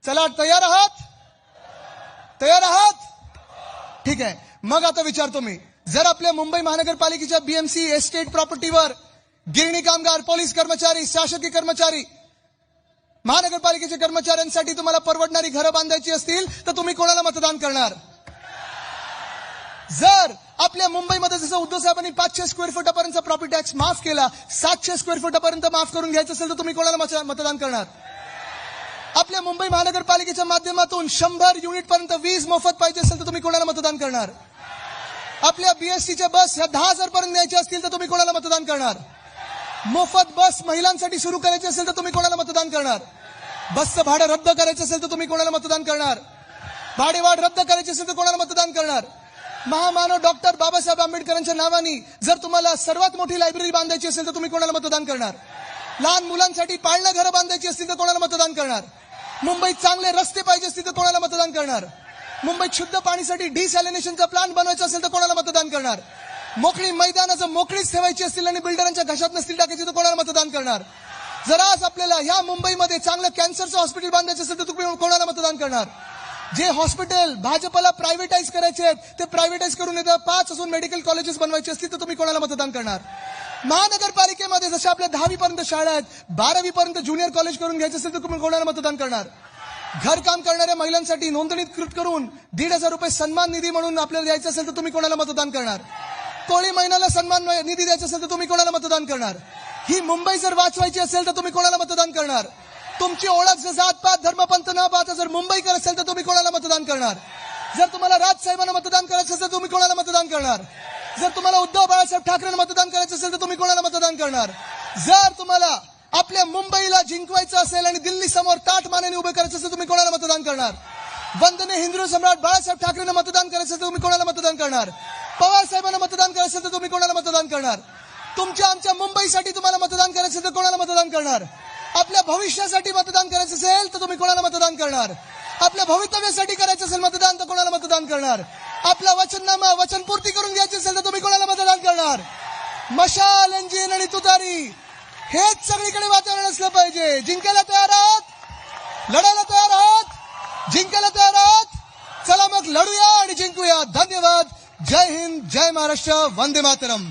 चला तयार आहात? तयार आहात? ठीक आहे. मग आता विचारतो मी, जर आपल्या मुंबई महानगरपालिकेच्या बीएमसी एस्टेट प्रॉपर्टीवर गिरणी कामगार, पोलीस कर्मचारी, शासकीय कर्मचारी, महानगरपालिकेच्या कर्मचाऱ्यांसाठी तुम्हाला परवडणारी घरं बांधायची असतील तर तुम्ही कोणाला मतदान करणार? जर आपल्या मुंबईमध्ये जसं उद्धव साहेबांनी 500 स्क्वेअर फुटापर्यंत प्रॉपर्टी टॅक्स माफ केला, 700 स्क्वेअर फुटापर्यंत माफ करून घ्यायचं असेल तर तुम्ही कोणाला मतदान करणार? आपल्या मुंबई महानगरपालिकेच्या माध्यमातून 100 युनिट पर्यंत वीज मोफत पाहिजे असेल तर तुम्ही कोणाला मतदान करणार? आपल्या बीएसटीच्या बस ह्या 10,000 पर्यंत न्यायच्या असतील तर तुम्ही कोणाला मतदान करणार? मोफत बस महिलांसाठी सुरू करायची असेल तर तुम्ही कोणाला मतदान करणार? बसचं भाडं रद्द करायचं असेल तर तुम्ही कोणाला मतदान करणार? भाडेवाढ रद्द करायची असेल तर कोणाला मतदान करणार? महामानव डॉक्टर बाबासाहेब आंबेडकरांच्या नावाने जर तुम्हाला सर्वात मोठी लायब्ररी बांधायची असेल तर तुम्ही कोणाला मतदान करणार? लहान मुलांसाठी पाळणा घरं बांधायची असतील तर कोणाला मतदान करणार? मुंबईत चांगले रस्ते पाहिजे असतील तर कोणाला मतदान करणार? मुंबईत शुद्ध पाणीसाठी डिसॅलिनेशनचा प्लांट बनवायचा असेल तर कोणाला मतदान करणार? मोकळी मैदानं जर मोकळीच ठेवायची असतील आणि बिल्डरांच्या घशात नसतील टाकायची तर कोणाला मतदान करणार? जर आज आपल्याला ह्या मुंबईमध्ये चांगलं कॅन्सरचं हॉस्पिटल बांधायचं असेल तर तुम्ही कोणाला मतदान करणार? जे हॉस्पिटल भाजपला प्रायव्हेटाईज करायचे आहेत ते प्रायव्हेटाईज करून येतं 5 अजून मेडिकल कॉलेजेस बनवायचे असतील तर तुम्ही कोणाला मतदान करणार? महानगरपालिकेमध्ये जसे आपल्या 10वी पर्यंत शाळा आहेत, 12वी पर्यंत ज्युनियर कॉलेज करून घ्यायचं असेल तर तुम्ही कोणाला मतदान करणार? घरकाम करणाऱ्या महिलांसाठी नोंदणीकृत करून 1,500 रुपये सन्मान निधी म्हणून आपल्याला द्यायचं असेल तर तुम्ही कोणाला मतदान करणार? कोळी महिन्याला सन्मान निधी द्यायचा असेल तर तुम्ही कोणाला मतदान करणार? ही मुंबई जर वाचवायची असेल तर तुम्ही कोणाला मतदान करणार? तुमची ओळख जर जातपात धर्मपंथ न पाहता जर मुंबईकर असेल तर तुम्ही कोणाला मतदान करणार? जर तुम्हाला राजसाहेबांना मतदान करायचं असेल तर तुम्ही कोणाला मतदान करणार? जर तुम्हाला उद्धव बाळासाहेब ठाकरेंना मतदान करायचं असेल तर तुम्ही कोणाला मतदान करणार? जर तुम्हाला आपल्या मुंबईला जिंकवायचं असेल आणि दिल्ली समोर ताठ मानेने उभे करायचं असेल तुम्ही कोणाला मतदान करणार? वंदनीय हिंदू सम्राट बाळासाहेब ठाकरेंना मतदान करायचं असेल तर तुम्ही कोणाला मतदान करणार? पवार साहेबांना मतदान करायचं असेल तर तुम्ही कोणाला मतदान करणार? तुमच्या आमच्या मुंबईसाठी तुम्हाला मतदान करायचं असेल तर कोणाला मतदान करणार? आपल्या भविष्यासाठी मतदान करायचं असेल तर तुम्ही कोणाला मतदान करणार? आपल्या भवितव्यासाठी करायचं असेल मतदान तर कोणाला मतदान करणार? आपला वचननामा वचनपूर्ती करून घ्यायची असेल तर तुम्ही कोणाला मतदान करणार? मशाल, इंजिन आणि तुतारी हेच सगळीकडे वातावरण असलं पाहिजे. जिंकायला तयार आहात? लढायला तयार आहात? जिंकायला तयार आहात? चला मग लढूया आणि जिंकूया. धन्यवाद. जय हिंद, जय महाराष्ट्र, वंदे मातरम.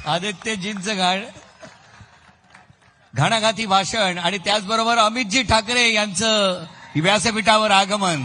आदित्यजींचं घणाघाती भाषण आणि त्याचबरोबर अमितजी ठाकरे यांचं व्यासपीठावर आगमन.